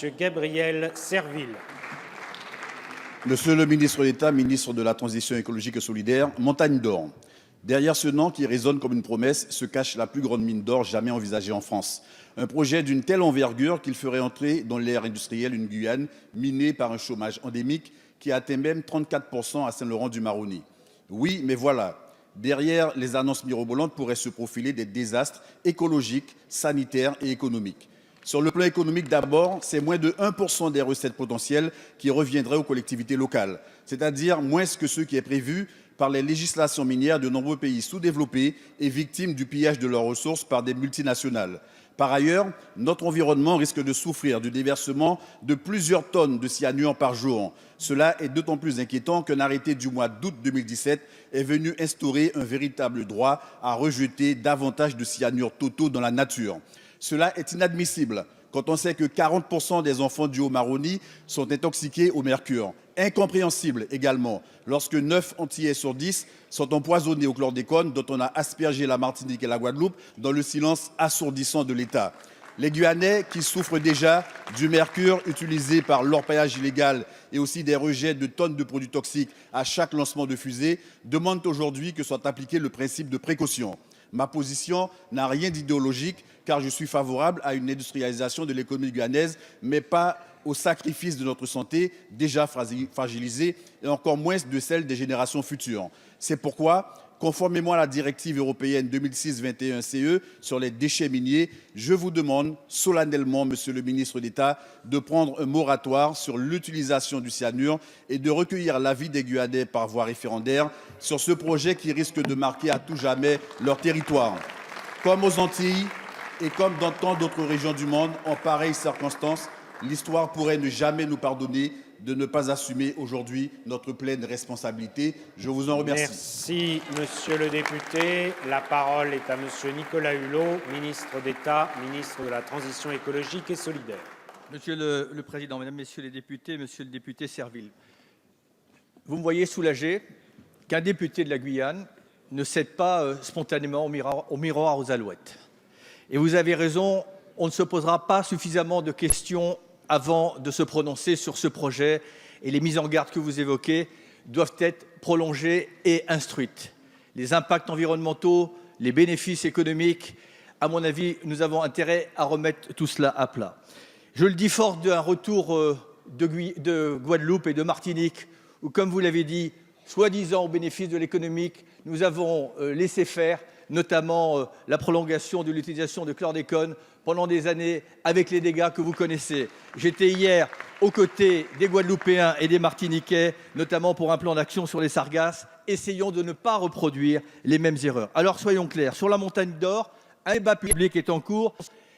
Gabriel Serville. Monsieur le ministre d'État, ministre de la Transition écologique et solidaire, Montagne d'or. Derrière ce nom qui résonne comme une promesse se cache la plus grande mine d'or jamais envisagée en France. Un projet d'une telle envergure qu'il ferait entrer dans l'ère industrielle une Guyane minée par un chômage endémique qui atteint même 34% à Saint-Laurent-du-Maroni. Oui, mais voilà, derrière les annonces mirobolantes pourraient se profiler des désastres écologiques, sanitaires et économiques. Sur le plan économique d'abord, c'est moins de 1% des recettes potentielles qui reviendraient aux collectivités locales, c'est-à-dire moins que ce qui est prévu par les législations minières de nombreux pays sous-développés et victimes du pillage de leurs ressources par des multinationales. Par ailleurs, notre environnement risque de souffrir du déversement de plusieurs tonnes de cyanure par jour. Cela est d'autant plus inquiétant qu'un arrêté du mois d'août 2017 est venu instaurer un véritable droit à rejeter davantage de cyanure totaux dans la nature. Cela est inadmissible quand on sait que 40% des enfants du Haut-Maroni sont intoxiqués au mercure. Incompréhensible également lorsque 9 Antillais sur 10 sont empoisonnés au chlordécone dont on a aspergé la Martinique et la Guadeloupe dans le silence assourdissant de l'État. Les Guyanais, qui souffrent déjà du mercure utilisé par l'orpaillage illégal et aussi des rejets de tonnes de produits toxiques à chaque lancement de fusée, demandent aujourd'hui que soit appliqué le principe de précaution. Ma position n'a rien d'idéologique car je suis favorable à une industrialisation de l'économie guyanaise, mais pas au sacrifice de notre santé déjà fragilisée et encore moins de celle des générations futures. C'est pourquoi, conformément à la directive européenne 2006/21/CE sur les déchets miniers, je vous demande solennellement, Monsieur le ministre d'État, de prendre un moratoire sur l'utilisation du cyanure et de recueillir l'avis des Guyanais par voie référendaire sur ce projet qui risque de marquer à tout jamais leur territoire. Comme aux Antilles et comme dans tant d'autres régions du monde, en pareilles circonstances, l'histoire pourrait ne jamais nous pardonner de ne pas assumer aujourd'hui notre pleine responsabilité. Je vous en remercie. Merci, monsieur le député. La parole est à monsieur Nicolas Hulot, ministre d'État, ministre de la Transition écologique et solidaire. Monsieur le Président, Mesdames, Messieurs les députés, Monsieur le député Serville, vous me voyez soulagé qu'un député de la Guyane ne cède pas spontanément au miroir aux alouettes. Et vous avez raison, on ne se posera pas suffisamment de questions avant de se prononcer sur ce projet, et les mises en garde que vous évoquez doivent être prolongées et instruites. Les impacts environnementaux, les bénéfices économiques, à mon avis, nous avons intérêt à remettre tout cela à plat. Je le dis fort d'un retour de Guadeloupe et de Martinique, où, comme vous l'avez dit, soi-disant au bénéfice de l'économique, nous avons laissé faire, notamment la prolongation de l'utilisation de chlordécone pendant des années avec les dégâts que vous connaissez. J'étais hier aux côtés des Guadeloupéens et des Martiniquais, notamment pour un plan d'action sur les sargasses. Essayons de ne pas reproduire les mêmes erreurs. Alors soyons clairs, sur la Montagne d'or, un débat public est en cours.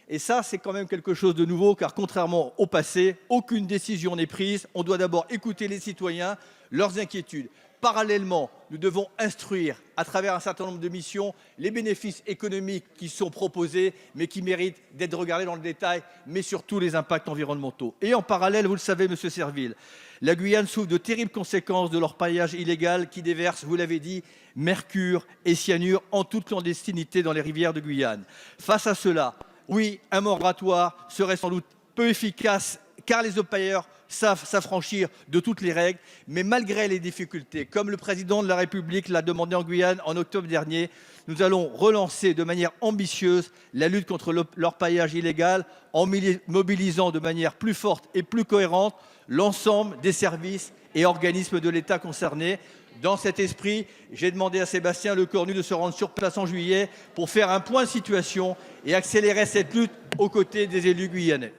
Et ça, c'est quand même quelque chose de nouveau, car contrairement au passé, aucune décision n'est prise. On doit d'abord écouter les citoyens, leurs inquiétudes. Parallèlement, nous devons instruire, à travers un certain nombre de missions, les bénéfices économiques qui sont proposés, mais qui méritent d'être regardés dans le détail, mais surtout les impacts environnementaux. Et en parallèle, vous le savez, Monsieur Serville, la Guyane souffre de terribles conséquences de l'orpaillage illégal qui déverse, vous l'avez dit, mercure et cyanure en toute clandestinité dans les rivières de Guyane. Face à cela, oui, un moratoire serait sans doute peu efficace, car les orpailleurs savent s'affranchir de toutes les règles, mais malgré les difficultés, comme le président de la République l'a demandé en Guyane en octobre dernier, nous allons relancer de manière ambitieuse la lutte contre l'orpaillage illégal en mobilisant de manière plus forte et plus cohérente l'ensemble des services et organismes de l'État concernés. Dans cet esprit, j'ai demandé à Sébastien Lecornu de se rendre sur place en juillet pour faire un point de situation et accélérer cette lutte aux côtés des élus guyanais.